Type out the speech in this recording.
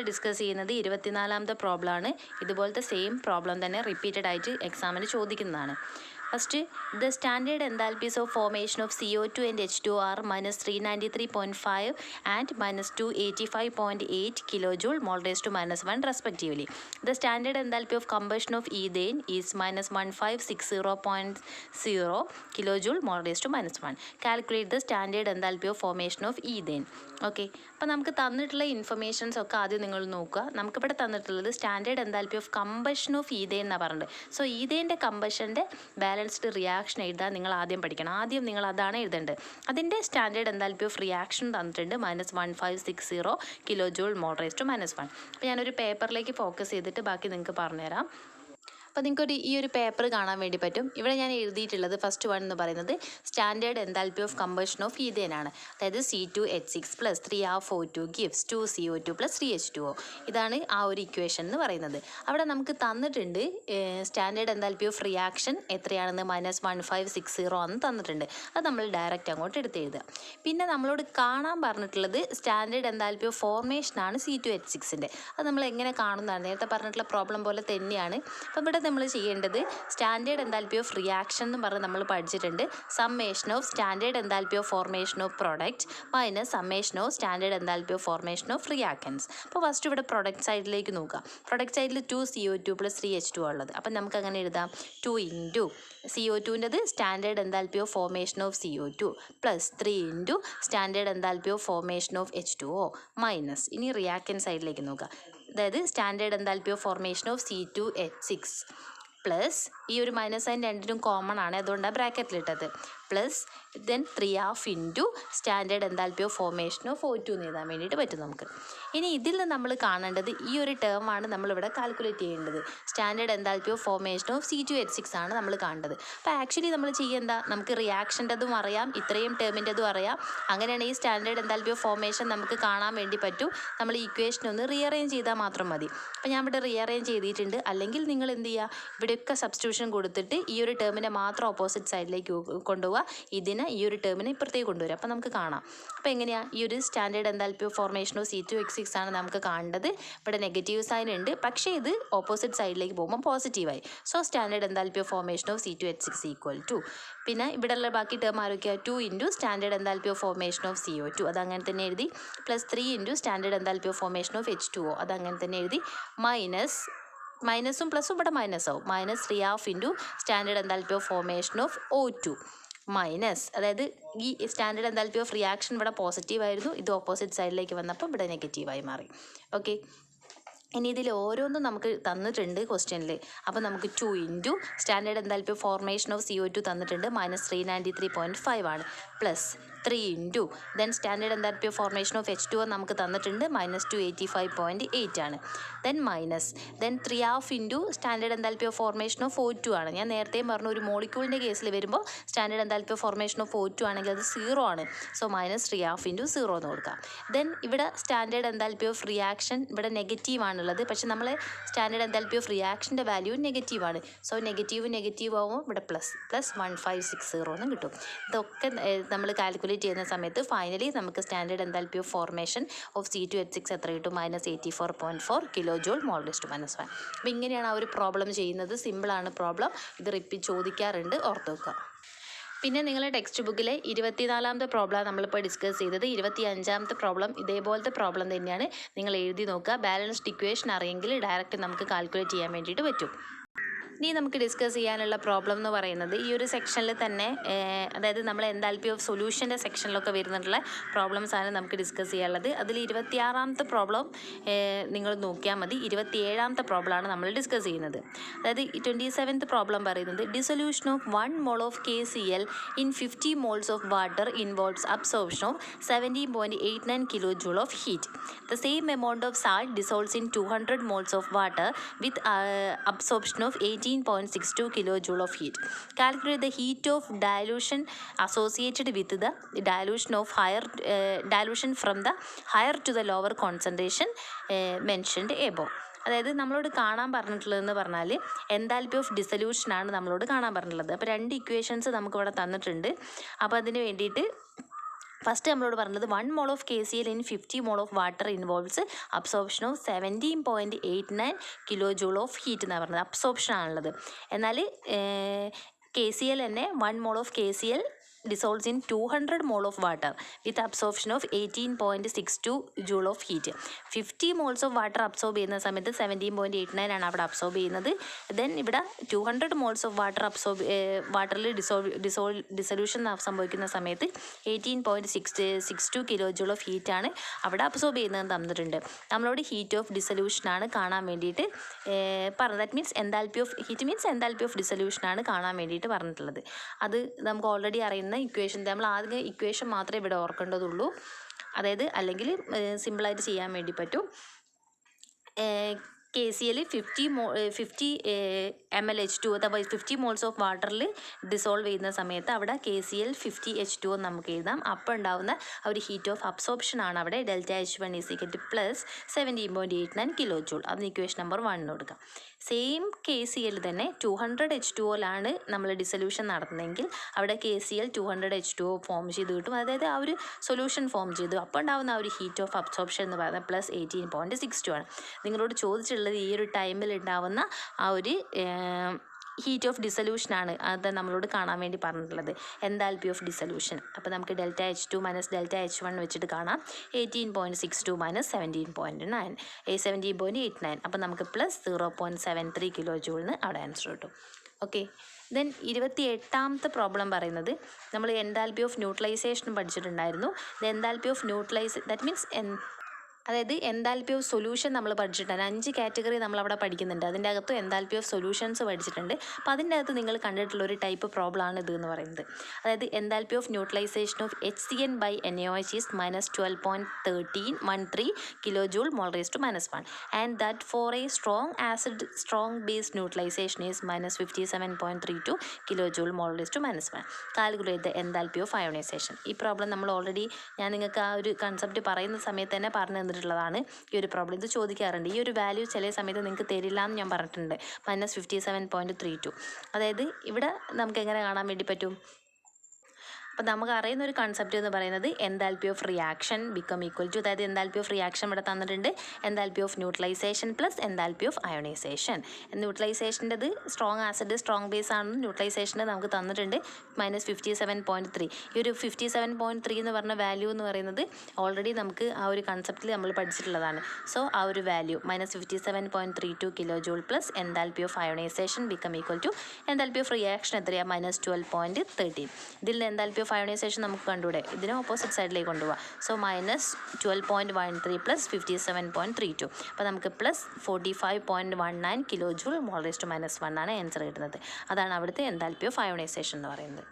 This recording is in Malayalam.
ഡിസ്കസ് ചെയ്യുന്നത് 24ാമത്തെ പ്രോബ്ലമാണ്. ഇതുപോലത്തെ സെയിം പ്രോബ്ലം തന്നെ റിപ്പീറ്റഡ് ആയിട്ട് എക്സാമിന് ചോദിക്കുന്നതാണ്. First, the standard enthalpies of formation of CO2 and H2O are -393.5 and -285.8 kilojoule mole raise to -1 respectively. The standard enthalpy of combustion of ethane is -1560.0 kilojoule mole raise to -1. Calculate the standard enthalpy of formation of ethane. Okay, അപ്പോൾ നമുക്ക് തന്നിട്ടുള്ള ഇൻഫർമേഷൻസ് ഒക്കെ ആദ്യം നിങ്ങൾ നോക്കുക. നമുക്കിവിടെ തന്നിട്ടുള്ളത് standard enthalpy of combustion of ethane എന്നാണ് പറഞ്ഞത്. സോ ഈഥെയ്ൻ്റെ കമ്പഷൻ്റെ ബാലൻസ്ഡ് റിയാക്ഷൻ എഴുതാൻ നിങ്ങൾ ആദ്യം പഠിക്കണം. ആദ്യം നിങ്ങൾ അതാണ് എഴുതേണ്ടത്. അതിൻ്റെ സ്റ്റാൻഡേർഡ് എൻതാൽപ്പി ഓഫ് റിയാക്ഷൻ തന്നിട്ടുണ്ട് -1560 കിലോജൂൾ മോൾ റേസ് ടു -1. അപ്പോൾ ഞാനൊരു പേപ്പറിലേക്ക് ഫോക്കസ് ചെയ്തിട്ട് ബാക്കി നിങ്ങൾക്ക് പറഞ്ഞുതരാം. അപ്പോൾ നിങ്ങൾക്ക് ഈ ഒരു പേപ്പർ കാണാൻ വേണ്ടി പറ്റും. ഇവിടെ ഞാൻ എഴുതിയിട്ടുള്ളത് ഫസ്റ്റ് വൺ എന്ന് പറയുന്നത് standard enthalpy of combustion of ethane ആണ്. അതായത് C2H6 + 3R42 gives 2CO2 + 3H2O. ഇതാണ് ആ ഒരു ഇക്വേഷൻ എന്ന് പറയുന്നത്. അവിടെ നമുക്ക് തന്നിട്ടുണ്ട് സ്റ്റാൻഡേർഡ് എൻതാൽപ്പി ഓഫ് റിയാക്ഷൻ എത്രയാണെന്ന് -1560 ആണെന്ന് തന്നിട്ടുണ്ട്. അത് നമ്മൾ ഡയറക്റ്റ് അങ്ങോട്ട് എടുത്തെഴുതുക. പിന്നെ നമ്മളോട് കാണാൻ പറഞ്ഞിട്ടുള്ളത് സ്റ്റാൻഡേർഡ് എൻതാൽപ്പി ഓഫ് ഫോർമേഷനാണ് C2H6ൻ്റെ. അത് നമ്മൾ എങ്ങനെ കാണുന്നതാണ് നേരത്തെ പറഞ്ഞിട്ടുള്ള പ്രോബ്ലം പോലെ തന്നെയാണ്. അപ്പോൾ ഇവിടെ നമ്മൾ ചെയ്യേണ്ടത് സ്റ്റാൻഡേർഡ് എൻതാൽപ്പി ഓഫ് റിയാക്ഷൻ എന്ന് പറഞ്ഞ് നമ്മൾ പഠിച്ചിട്ടുണ്ട്. Summation of standard enthalpy of formation of product minus summation of standard enthalpy of formation of reactance. അപ്പോൾ ഫസ്റ്റ് ഇവിടെ പ്രൊഡക്റ്റ് സൈഡിലേക്ക് നോക്കാം. പ്രൊഡക്റ്റ് സൈഡിൽ 2CO2 + 3H2O ഉള്ളത്. അപ്പം നമുക്ക് അങ്ങനെ എഴുതാം 2 × CO2ൻ്റെത് standard enthalpy of formation of CO2 + 3 × standard enthalpy of formation of H2O minus ഇനി റിയാക്റ്റൻറ്റ് സൈഡിലേക്ക് നോക്കാം. അതായത് standard enthalpy of formation of C2H6 plus ഈ ഒരു മൈനസ് സൈൻ രണ്ടിനും കോമൺ ആണ്, അതുകൊണ്ടാണ് ബ്രാക്കറ്റിലിട്ടത്, plus then 3½ × standard enthalpy of formation of O2 എന്ന് എഴുതാൻ വേണ്ടിയിട്ട് പറ്റും നമുക്ക്. ഇനി ഇതിൽ നിന്ന് നമ്മൾ കാണേണ്ടത് ഈ ഒരു ടേം ആണ് നമ്മളിവിടെ കാൽക്കുലേറ്റ് ചെയ്യേണ്ടത്. Standard enthalpy of formation of C2H6 ആണ് നമ്മൾ കാണേണ്ടത്. അപ്പോൾ ആക്ച്വലി നമ്മൾ ചെയ്യേണ്ട, നമുക്ക് റിയാക്ഷൻ്റെതും അറിയാം, ഇത്രയും ടേമിൻ്റെതും അറിയാം. അങ്ങനെയാണ് ഈ സ്റ്റാൻഡേർഡ് എൻതാൽപ്പി ഓഫ് ഫോർമേഷൻ നമുക്ക് കാണാൻ വേണ്ടി പറ്റും. നമ്മൾ ഈ ഇക്വേഷൻ ഒന്ന് റീഅറേഞ്ച് ചെയ്താൽ മാത്രം മതി. അപ്പോൾ ഞാൻ ഇവിടെ റീഅറേഞ്ച് ചെയ്തിട്ടുണ്ട്. അല്ലെങ്കിൽ നിങ്ങൾ എന്ത് ചെയ്യുക, ഇവിടെയൊക്കെ സബ്സ്റ്റിറ്റ്യൂഷൻ കൊടുത്തിട്ട് ഈ ഒരു ടേമിനെ മാത്രം ഓപ്പോസിറ്റ് സൈഡിലേക്ക് കൊണ്ടുപോവുക, ഇതിനെ ഈ ഒരു ടേമിനെ ഇപ്പുറത്തേക്ക് കൊണ്ടുവരിക. അപ്പോൾ നമുക്ക് കാണാം. അപ്പോൾ എങ്ങനെയാണ് ഈ ഒരു standard enthalpy of formation of C2H6 ആണ് നമുക്ക് കാണേണ്ടത്. ഇവിടെ നെഗറ്റീവ് സൈൻ ഉണ്ട്, പക്ഷേ ഇത് ഓപ്പോസിറ്റ് സൈഡിലേക്ക് പോകുമ്പോൾ പോസിറ്റീവായി. So standard enthalpy of formation of C2H6 = പിന്നെ ഇവിടെയുള്ള ബാക്കി ടേം ആരൊക്കെയാണ്, 2 × standard enthalpy of formation of CO2 അതങ്ങനെ തന്നെ എഴുതി, plus 3 × standard enthalpy of formation of H2O അതങ്ങനെ തന്നെ എഴുതി, മൈനസും പ്ലസും ഇവിടെ മൈനസ് ആവും, -3½ × standard enthalpy of formation of O2 minus, അതായത് ഈ സ്റ്റാൻഡേർഡ് എൻതാൽപ്പി ഓഫ് റിയാക്ഷൻ ഇവിടെ പോസിറ്റീവായിരുന്നു, ഇത് ഓപ്പോസിറ്റ് സൈഡിലേക്ക് വന്നപ്പോൾ ഇവിടെ നെഗറ്റീവായി മാറി. ഓക്കെ, ഇനി ഇതിൽ ഓരോന്നും നമുക്ക് തന്നിട്ടുണ്ട് ക്വസ്റ്റ്യനിൽ. അപ്പോൾ നമുക്ക് 2 × standard enthalpy of formation of CO2 തന്നിട്ടുണ്ട് -393.5 ആണ്, plus 3 × then standard enthalpy of formation of H2O നമുക്ക് തന്നിട്ടുണ്ട് -285.8 ആണ്, then 3½ × standard enthalpy of formation of O2 ആണ്. ഞാൻ നേരത്തെയും പറഞ്ഞു, ഒരു മോളിക്യൂളിൻ്റെ കേസിൽ വരുമ്പോൾ standard enthalpy of formation of O2 ആണെങ്കിൽ അത് 0 ആണ്. സോ -3½ × 0 എന്ന് കൊടുക്കാം. ദെൻ ഇവിടെ സ്റ്റാൻഡേർഡ് എൻതാൽപ്പി ഓഫ് റിയാക്ഷൻ ഇവിടെ നെഗറ്റീവ് ആണുള്ളത്, പക്ഷേ നമ്മൾ സ്റ്റാൻഡേർഡ് എൻതാൽപ്പി ഓഫ് റിയാക്ഷൻ്റെ വാല്യൂ നെഗറ്റീവാണ്. സോ നെഗറ്റീവ് ആകുമ്പോൾ ഇവിടെ പ്ലസ് 1560 എന്ന് കിട്ടും. ഇതൊക്കെ നമ്മൾ കാൽക്കുലേറ്റ് ചെയ്യുന്ന സമയത്ത് ഫൈനലി നമുക്ക് standard enthalpy of formation of C2H6 എത്ര കിട്ടും, -84.4 കിലോജൂൾ മോൾ റേസ് ടു -1. അപ്പോൾ ഇങ്ങനെയാണ് ആ ഒരു പ്രോബ്ലം ചെയ്യുന്നത്. സിമ്പിളാണ് പ്രോബ്ലം, ഇത് റിപ്പീറ്റ് ചോദിക്കാറുണ്ട്, ഓർത്ത് വെക്കുക. പിന്നെ നിങ്ങളുടെ ടെക്സ്റ്റ് ബുക്കിലെ 24ാമത്തെ പ്രോബ്ലം നമ്മളിപ്പോൾ ഡിസ്കസ് ചെയ്തത്. 25ാമത്തെ പ്രോബ്ലം ഇതേപോലത്തെ പ്രോബ്ലം തന്നെയാണ്, നിങ്ങൾ എഴുതി നോക്കുക. ബാലൻസ്ഡ് ഇക്വേഷൻ അറിയെങ്കിൽ ഡയറക്റ്റ് നമുക്ക് കാൽക്കുലേറ്റ് ചെയ്യാൻ വേണ്ടിയിട്ട് പറ്റും. ഇനി നമുക്ക് ഡിസ്കസ് ചെയ്യാനുള്ള പ്രോബ്ലം എന്ന് പറയുന്നത് ഈ ഒരു സെക്ഷനിൽ തന്നെ, അതായത് നമ്മൾ എൻതാൽപ്പി ഓഫ് സൊല്യൂഷൻ്റെ സെക്ഷനിലൊക്കെ വരുന്നിട്ടുള്ള പ്രോബ്ലംസ് ആണ് നമുക്ക് ഡിസ്കസ് ചെയ്യാനുള്ളത്. അതിൽ 26ാമത്തെ പ്രോബ്ലം നിങ്ങൾ നോക്കിയാൽ മതി. 27ാമത്തെ പ്രോബ്ലമാണ് നമ്മൾ ഡിസ്കസ് ചെയ്യുന്നത്. അതായത് 27th പ്രോബ്ലം പറയുന്നത് dissolution of 1 mole of KCl in 50 moles of water involves absorption of 17.89 കിലോജൂൾ of heat. The same amount of salt dissolves in 200 moles of water with absorption of 18.62 kilojoule of heat. Calculate the heat of dilution associated with the dilution from the higher to the lower concentration mentioned above. അതായത് നമ്മളോട് കാണാൻ പറഞ്ഞിട്ടുള്ളതെന്ന് പറഞ്ഞാൽ എൻതാൽപ്പി ഓഫ് ഡിസൊല്യൂഷനാണ് നമ്മളോട് കാണാൻ പറഞ്ഞിട്ടുള്ളത്. അപ്പോൾ 2 ഇക്വേഷൻസ് നമുക്കിവിടെ തന്നിട്ടുണ്ട്. അപ്പോൾ അതിന് വേണ്ടിയിട്ട് ഫസ്റ്റ് നമ്മളോട് പറഞ്ഞത് 1 mole of KCl in 50 mole of water involves absorption of 17.89 kilojoule of heat എന്നാണ് പറഞ്ഞത്. അബ്സോർപ്ഷൻ ആണുള്ളത്. എന്നാൽ KCl തന്നെ 1 mole of KCl dissolves in 200 mole of water with absorption of 18.62 joule of heat. 50 moles of water absorb ചെയ്യുന്ന സമയത്ത് 17.89 ആണ് അവിടെ അബ്സോർബ് ചെയ്യുന്നത്. ദെൻ ഇവിടെ 200 moles of water വാട്ടറിൽ ഡിസൊല്യൂഷൻ സംഭവിക്കുന്ന സമയത്ത് 18.62 കിലോ ജൂൾ ഓഫ് ഹീറ്റ് ആണ് അവിടെ അബ്സോർബ് ചെയ്യുന്നത് തന്നിട്ടുണ്ട്. നമ്മളോട് ഹീറ്റ് ഓഫ് ഡിസൊല്യൂഷനാണ് കാണാൻ വേണ്ടിയിട്ട് പറഞ്ഞത്. That means enthalpy of heat means enthalpy of ഡിസൊല്യൂഷനാണ് കാണാൻ വേണ്ടിയിട്ട് പറഞ്ഞിട്ടുള്ളത്. അത് നമുക്ക് ഓൾറെഡി അറിയുന്ന ഇക്വേഷൻ, നമ്മൾ ആദ്യം ഇക്വേഷൻ മാത്രമേ ഇവിടെ ഓർക്കേണ്ടതുള്ളൂ. അതായത് അല്ലെങ്കിൽ സിമ്പിളായിട്ട് ചെയ്യാൻ വേണ്ടി പറ്റും. KCl 50 ml H2O അഥവാ 50 മോൾസ് ഓഫ് വാട്ടറിൽ ഡിസോൾവ് ചെയ്യുന്ന സമയത്ത് അവിടെ KCl 50 H2O നമുക്ക് എഴുതാം. അപ്പോൾ ഉണ്ടാവുന്ന ഒരു ഹീറ്റ് ഓഫ് അബ്സോർപ്ഷൻ ആണ് അവിടെ ΔH1 + 17.89 കിലോ ജൂൾ. അതിന് ഇക്വേഷൻ നമ്പർ 1 കൊടുക്കാം. സെയിം KCl തന്നെ 200 H2Oയിലാണ് നമ്മൾ ഡിസൊല്യൂഷൻ നടത്തുന്നതെങ്കിൽ അവിടെ KCl 200 H2O ഫോം ചെയ്ത് കിട്ടും. അതായത് ആ ഒരു സൊല്യൂഷൻ ഫോം ചെയ്തു. അപ്പോൾ ഉണ്ടാവുന്ന ആ ഒരു ഹീറ്റ് ഓഫ് അബ്സോർപ്ഷൻ എന്ന് പറയുന്നത് +18.62 ആണ്. നിങ്ങളോട് ചോദിച്ചുള്ള ഈ ഒരു ടൈമിൽ ഉണ്ടാവുന്ന ആ ഒരു ഹീറ്റ് ഓഫ് ഡിസൊല്യൂഷനാണ് അത് നമ്മളോട് കാണാൻ വേണ്ടി പറഞ്ഞിട്ടുള്ളത്. Enthalpy of dissolution. അപ്പോൾ നമുക്ക് ΔH2 - ΔH1 വെച്ചിട്ട് കാണാം. 18.62 - 17.9 17.89. അപ്പോൾ നമുക്ക് +0.73 കിലോ ജൂളിന് അവിടെ ആൻസർ കിട്ടും. ഓക്കെ. ദെൻ 28ാമത്തെ പ്രോബ്ലം പറയുന്നത് നമ്മൾ എൻതാൽപ്പി ഓഫ് ന്യൂട്രലൈസേഷൻ പഠിച്ചിട്ടുണ്ടായിരുന്നു. എൻതാൽപ്പി ഓഫ് ദാറ്റ് മീൻസ് അതായത് എൻതാൽപ്പി ഓഫ് സൊല്യൂഷൻ നമ്മൾ പഠിച്ചിട്ടുണ്ട്. 5 കാറ്റഗറി നമ്മളവിടെ പഠിക്കുന്നുണ്ട്. അതിൻ്റെ അകത്ത് എൻതാൽപ്പി ഓഫ് സൊല്യൂഷൻസ് പഠിച്ചിട്ടുണ്ട്. അപ്പോൾ അതിൻ്റെ അകത്ത് നിങ്ങൾ കണ്ടിട്ടുള്ള ഒരു ടൈപ്പ് പ്രോബ്ലം ആണ് ഇത് എന്ന് പറയുന്നത്. അതായത് enthalpy of neutralisation of HCN by NaOH is -12.13 kilo joule mole raise to -1 and that for a strong acid strong base neutralisation is -57.32 kilo joule mole raise to -1. Calculate the enthalpy of ionisation. ഈ പ്രോബ്ലം നമ്മൾ ഓൾറെഡി ഞാൻ നിങ്ങൾക്ക് ആ ഒരു കൺസെപ്റ്റ് പറയുന്ന സമയത്ത് തന്നെ പറഞ്ഞു ുള്ളതാണ് ഈ ഒരു പ്രോബ്ലം. ഇത് ചോദിക്കാറുണ്ട്. ഈ ഒരു വാല്യൂ ചില സമയത്ത് നിങ്ങൾക്ക് തരില്ല എന്ന് ഞാൻ പറഞ്ഞിട്ടുണ്ട്. -57.32. അതായത് ഇവിടെ നമുക്ക് എങ്ങനെ കാണാൻ വേണ്ടി പറ്റും? അപ്പോൾ നമുക്ക് അറിയുന്ന ഒരു കൺസെപ്റ്റ് എന്ന് പറയുന്നത് enthalpy of reaction become equal to, അതായത് എൻതാൽപ്പി ഓഫ് റിയാക്ഷൻ ഇവിടെ തന്നിട്ടുണ്ട്. Enthalpy of neutralization plus enthalpy of ionization. ന്യൂട്രലൈസേഷൻ്റെത് സ്ട്രോങ് ആസിഡ് സ്ട്രോങ് ബേസ് ആണെന്ന് ന്യൂട്രലൈസേഷൻ്റെ നമുക്ക് തന്നിട്ടുണ്ട് -57.3. ഈ ഒരു 57.3 എന്ന് പറഞ്ഞ വാല്യൂ എന്ന് പറയുന്നത് ഓൾറെഡി നമുക്ക് ആ ഒരു കൺസെപ്റ്റിൽ നമ്മൾ പഠിച്ചിട്ടുള്ളതാണ്. സോ ആ ഒരു value -57.32 kilo joule plus enthalpy of ionisation become equal to enthalpy of reaction എത്രയാണ്? -12.13. ഇതിൽ എൻതാൽപ്പി ഓഫ് അയോണൈസേഷൻ നമുക്ക് കണ്ടുകൂടെ? ഇതിനെ ഓപ്പോസിറ്റ് സൈഡിലേക്ക് കൊണ്ടുപോകാം. സോ -12.13 + 57.32. അപ്പോൾ നമുക്ക് +45.19 kilo joule mole raise to -1 ആണ് ആൻസർ കിട്ടുന്നത്. അതാണ് അവിടുത്തെ എൻതാൽപ്പി ഓഫ് അയോണൈസേഷൻ എന്ന് പറയുന്നത്.